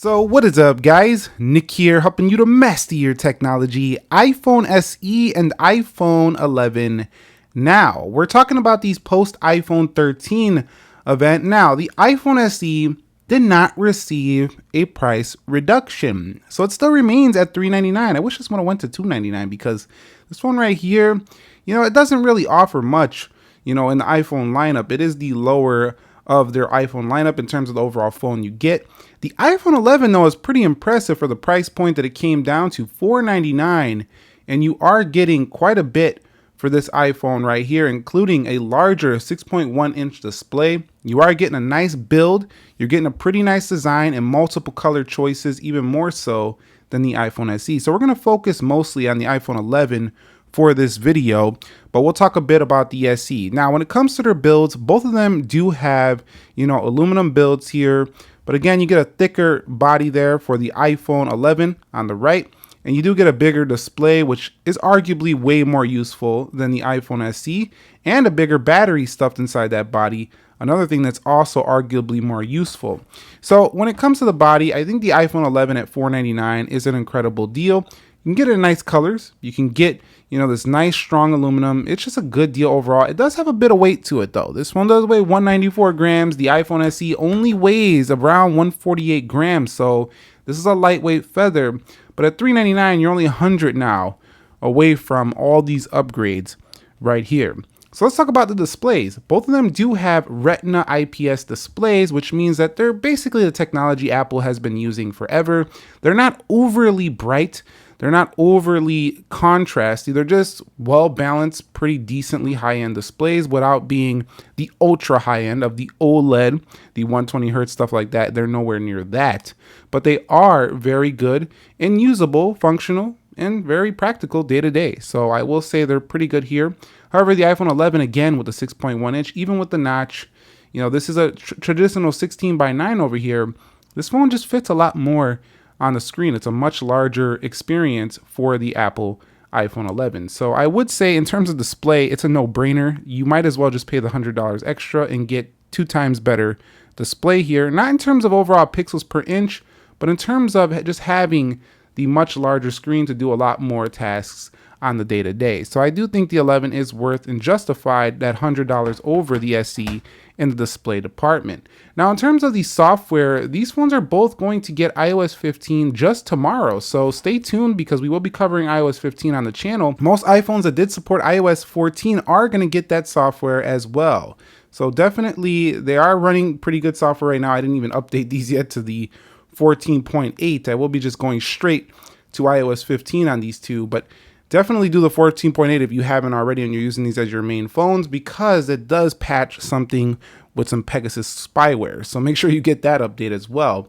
So what is up, guys? Nick here, helping you to master your technology, iPhone SE and iPhone 11. Now, we're talking about these post iPhone 13 event. Now, the iPhone SE did not receive a price reduction, so it still remains at $399. I wish this one went to $299 because this one right here, it doesn't really offer much, in the iPhone lineup. It is the lower of their iPhone lineup in terms of the overall phone you get. The iPhone 11 though is pretty impressive for the price point that it came down to, $499, and you are getting quite a bit for this iPhone right here, including a larger 6.1 inch display. You are getting a nice build, you're getting a pretty nice design and multiple color choices, even more so than the iPhone SE. So we're going to focus mostly on the iPhone 11 for this video, but we'll talk a bit about the SE. Now, when it comes to their builds, both of them do have, aluminum builds here, but again, you get a thicker body there for the iPhone 11 on the right, and you do get a bigger display, which is arguably way more useful than the iPhone SE, and a bigger battery stuffed inside that body. Another thing that's also arguably more useful. So when it comes to the body, I think the iPhone 11 at $499 is an incredible deal. You can get it in nice colors. You can get, this nice strong aluminum. It's just a good deal overall. It does have a bit of weight to it though. This one does weigh 194 grams. The iPhone SE only weighs around 148 grams. So this is a lightweight feather, but at $399, you're only 100 now away from all these upgrades right here. So let's talk about the displays. Both of them do have Retina IPS displays, which means that they're basically the technology Apple has been using forever. They're not overly bright. They're not overly contrasty. They're just well-balanced, pretty decently high-end displays without being the ultra high-end of the OLED, the 120 hertz stuff like that. They're nowhere near that. But they are very good and usable, functional, and very practical day-to-day. So I will say they're pretty good here. However, the iPhone 11, again, with the 6.1 inch, even with the notch, this is a traditional 16:9 over here. This phone just fits a lot more on the screen. It's a much larger experience for the Apple iPhone 11. So I would say in terms of display, it's a no-brainer. You might as well just pay the $100 extra and get 2 times better display here. Not in terms of overall pixels per inch, but in terms of just having the much larger screen to do a lot more tasks on the day-to-day. So I do think the 11 is worth and justified that $100 over the SE in the display department. Now, in terms of the software, these phones are both going to get iOS 15 just tomorrow. So stay tuned because we will be covering iOS 15 on the channel. Most iPhones that did support iOS 14 are going to get that software as well. So definitely they are running pretty good software right now. I didn't even update these yet to the 14.8. I will be just going straight to iOS 15 on these two, but definitely do the 14.8 if you haven't already and you're using these as your main phones, because it does patch something with some Pegasus spyware. So make sure you get that update as well.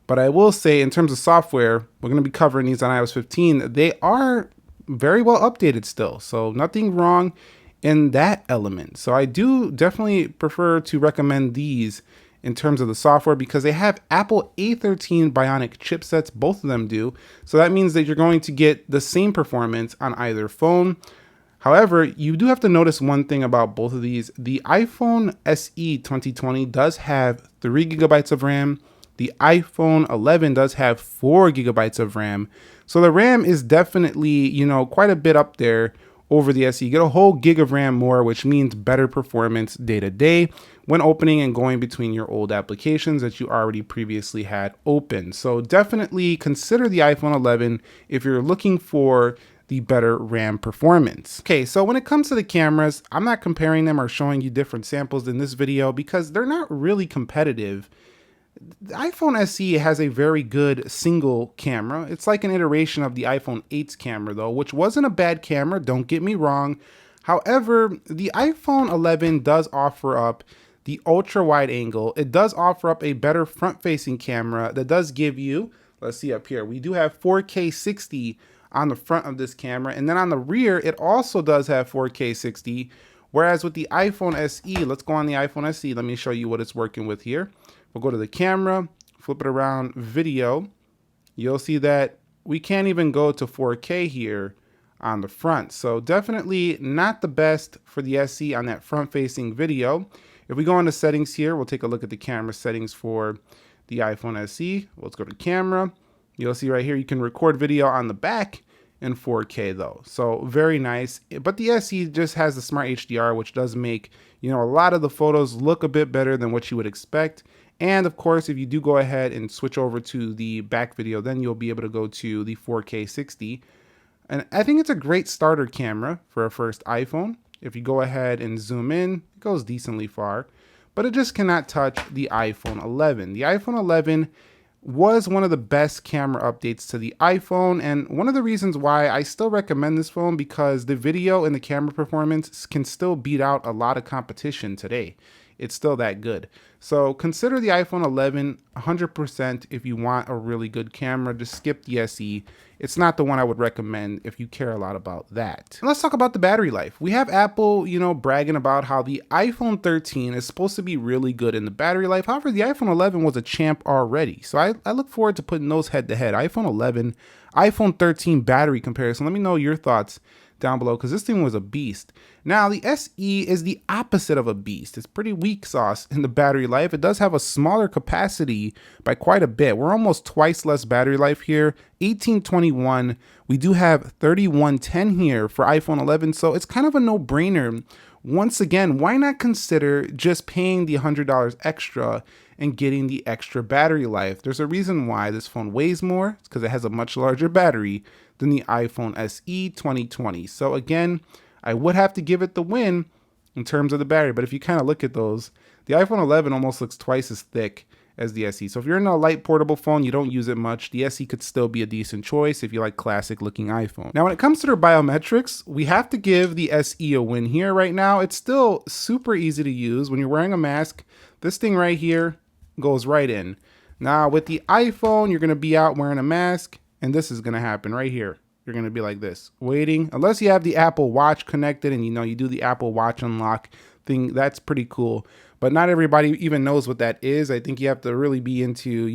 But I will say, in terms of software, we're going to be covering these on iOS 15. They are very well updated still, so nothing wrong in that element. So I do definitely prefer to recommend these in terms of the software because they have Apple A13 Bionic chipsets, both of them do. So that means that you're going to get the same performance on either phone. However, you do have to notice one thing about both of these. The iPhone SE 2020 does have 3 gigabytes of RAM. The iPhone 11 does have 4 gigabytes of RAM. So the RAM is definitely, quite a bit up there over the SE. You get a whole gig of RAM more, which means better performance day to day when opening and going between your old applications that you already previously had open. So definitely consider the iPhone 11 if you're looking for the better RAM performance. Okay, so when it comes to the cameras, I'm not comparing them or showing you different samples in this video because they're not really competitive. The iPhone SE has a very good single camera. It's like an iteration of the iPhone 8's camera though, which wasn't a bad camera, don't get me wrong. However, the iPhone 11 does offer up the ultra wide angle. It does offer up a better front facing camera that does give you, let's see up here, we do have 4K 60 on the front of this camera. And then on the rear, it also does have 4K 60. Whereas with the iPhone SE, let's go on the iPhone SE. Let me show you what it's working with here. We'll go to the camera, flip it around, video. You'll see that we can't even go to 4K here on the front. So definitely not the best for the SE on that front facing video. If we go into settings here, we'll take a look at the camera settings for the iPhone SE. Let's go to camera. You'll see right here, you can record video on the back in 4K though. So very nice. But the SE just has the Smart HDR, which does make, a lot of the photos look a bit better than what you would expect. And of course, if you do go ahead and switch over to the back video, then you'll be able to go to the 4K 60. And I think it's a great starter camera for a first iPhone. If you go ahead and zoom in, it goes decently far, but it just cannot touch the iPhone 11. The iPhone 11 was one of the best camera updates to the iPhone, and one of the reasons why I still recommend this phone, because the video and the camera performance can still beat out a lot of competition today. It's still that good. So consider the iPhone 11 100% if you want a really good camera. Just skip the SE. It's not the one I would recommend if you care a lot about that. And let's talk about the battery life. We have Apple, bragging about how the iPhone 13 is supposed to be really good in the battery life. However, the iPhone 11 was a champ already. So I look forward to putting those head to head. iPhone 11, iPhone 13 battery comparison. Let me know your thoughts down below, because this thing was a beast. Now the SE is the opposite of a beast. It's pretty weak sauce in the battery life. It does have a smaller capacity by quite a bit. We're almost twice less battery life here, 1821. We do have 3110 here for iPhone 11, so it's kind of a no-brainer. Once again, why not consider just paying the $100 extra and getting the extra battery life? There's a reason why this phone weighs more. It's because it has a much larger battery than the iPhone SE 2020. So again, I would have to give it the win in terms of the battery. But if you kind of look at those, the iPhone 11 almost looks twice as thick as the SE. So if you're in a light portable phone, you don't use it much, the SE could still be a decent choice if you like classic looking iPhone. Now, when it comes to their biometrics, we have to give the SE a win here. Right now, it's still super easy to use. When you're wearing a mask, this thing right here goes right in. Now with the iPhone, you're gonna be out wearing a mask, and this is gonna happen right here. You're gonna be like this, waiting, unless you have the Apple Watch connected and you do the Apple Watch unlock thing. That's pretty cool, but not everybody even knows what that is. I think you have to really be into,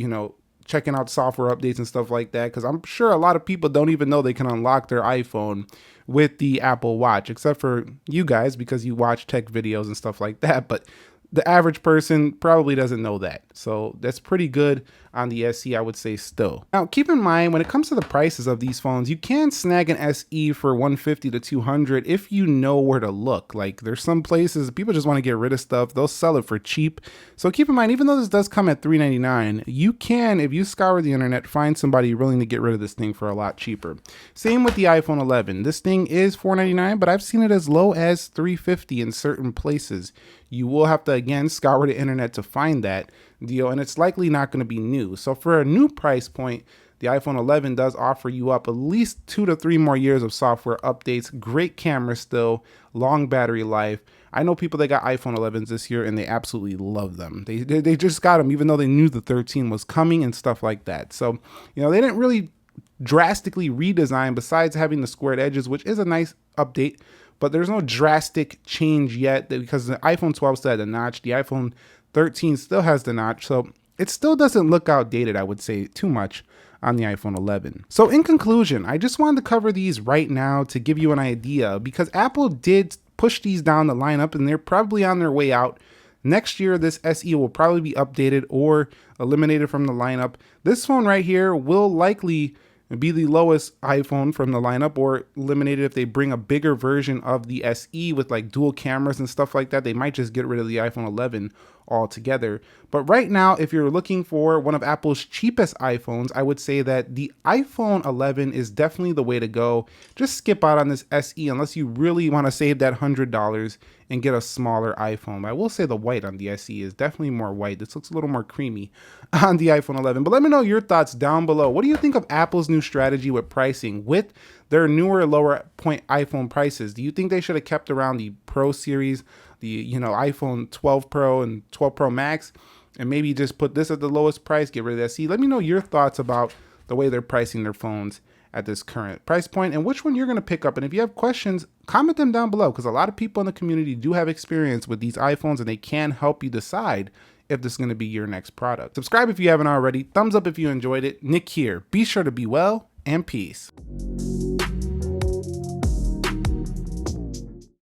checking out software updates and stuff like that, because I'm sure a lot of people don't even know they can unlock their iPhone with the Apple Watch, except for you guys, because you watch tech videos and stuff like that. But the average person probably doesn't know that. So that's pretty good on the SE, I would say still. Now, keep in mind, when it comes to the prices of these phones, you can snag an SE for $150 to $200 if you know where to look. Like, there's some places people just want to get rid of stuff. They'll sell it for cheap. So keep in mind, even though this does come at $399, you can, if you scour the internet, find somebody willing to get rid of this thing for a lot cheaper. Same with the iPhone 11. This thing is $499, but I've seen it as low as $350 in certain places. You will have to, again, scour the internet to find that deal, and it's likely not going to be new. So for a new price point, the iPhone 11 does offer you up at least 2 to 3 more years of software updates. Great camera still, long battery life. I know people that got iPhone 11s this year and they absolutely love them. They just got them even though they knew the 13 was coming and stuff like that. So, they didn't really drastically redesign besides having the squared edges, which is a nice update, but there's no drastic change yet because the iPhone 12 still had the notch. The iPhone 13 still has the notch, so it still doesn't look outdated, I would say, too much on the iPhone 11. So in conclusion, I just wanted to cover these right now to give you an idea, because Apple did push these down the lineup and they're probably on their way out. Next year, this SE will probably be updated or eliminated from the lineup. This phone right here will likely be the lowest iPhone from the lineup, or eliminated if they bring a bigger version of the SE with like dual cameras and stuff like that. They might just get rid of the iPhone 11 altogether. But right now, if you're looking for one of Apple's cheapest iPhones, I would say that the iPhone 11 is definitely the way to go. Just skip out on this SE unless you really want to save that $100 and get a smaller iPhone. I will say the white on the SE is definitely more white. This looks a little more creamy on the iPhone 11. But let me know your thoughts down below. What do you think of Apple's new strategy with pricing, with their newer lower point iPhone prices? Do you think they should have kept around the Pro series, the iPhone 12 Pro and 12 Pro Max, and maybe just put this at the lowest price, get rid of the SE? Let me know your thoughts about the way they're pricing their phones at this current price point and which one you're going to pick up. And if you have questions, comment them down below, because a lot of people in the community do have experience with these iPhones and they can help you decide if this is going to be your next product. Subscribe if you haven't already. Thumbs up if you enjoyed it. Nick here. Be sure to be well, and peace.